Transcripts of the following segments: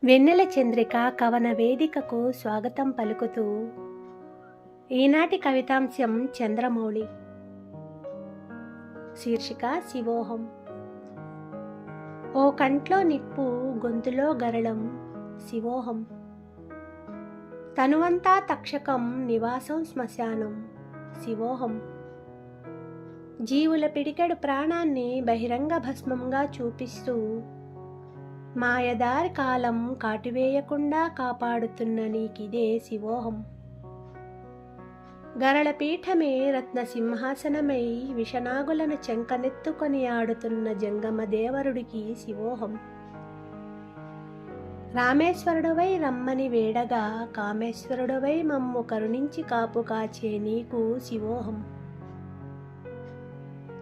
వెన్నెల చంద్రిక కవన వేదికకు స్వాగతం పలుకుతూ ఈనాటి కవితాంశం చంద్రమౌళి. శీర్షిక శివోహం. ఓ కంట్లో నిప్పు గొంతులో గరళం శివోహం. తనువంతా తక్షకం నివాసం శ్మశానం శివోహం. జీవుల పిడికెడు ప్రాణాన్ని బహిరంగ భస్మంగా చూపిస్తూ మాయదారి కాలం కాటివేయకుండా కాపాడుతున్న నీకిదే శివోహం. గరళ పీఠమే రత్న సింహాసనమై విషనాగులను చెంకనెత్తుకొని ఆడుతున్న జంగమ దేవరుడికి శివోహం. రామేశ్వరుడవై రమ్మని వేడగా కామేశ్వరుడవై మమ్ము కరుణించి కాపు కాచే నీకు శివోహం.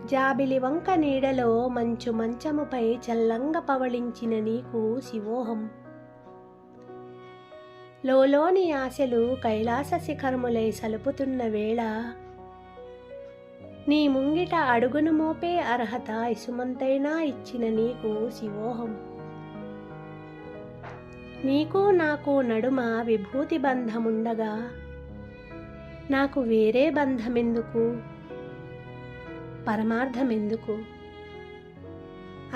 జాబిలి వంక నీడలో మంచు మంచముపై చల్లంగా పవళించిన నీకు శివోహం. లోలోని ఆశలు కైలాస శిఖరములై సలుపుతున్న వేళ నీ ముంగిట అడుగును మోపే అర్హత ఇసుమంతైనా ఇచ్చిన నీకు శివోహం. నీకు నాకు నడుమ విభూతి బంధముండగా నాకు వేరే బంధమెందుకు, పరమార్థమెందుకు?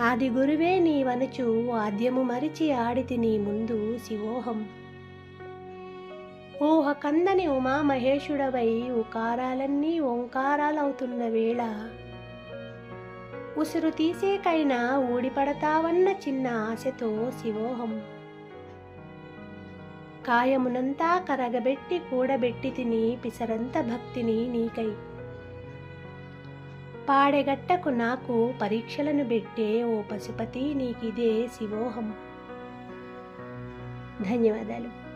ఆది గురువే నీవనుచు ఆద్యము మరిచి ఆడితి నీ ముందు శివోహం. ఊహ కందని ఉమామహేషుడవై ఉకారాలన్నీ ఓంకారాలవుతున్న వేళ ఉసురు తీసేకైనా ఊడిపడతావన్న చిన్న ఆశతో శివోహం. కాయమునంతా కరగబెట్టి కూడబెట్టి తిని పిసరంత భక్తిని నీకై పాడెగట్టకు నాకు పరీక్షలను పెట్టే ఓ పశుపతి నీకిదే శివోహం. ధన్యవాదాలు.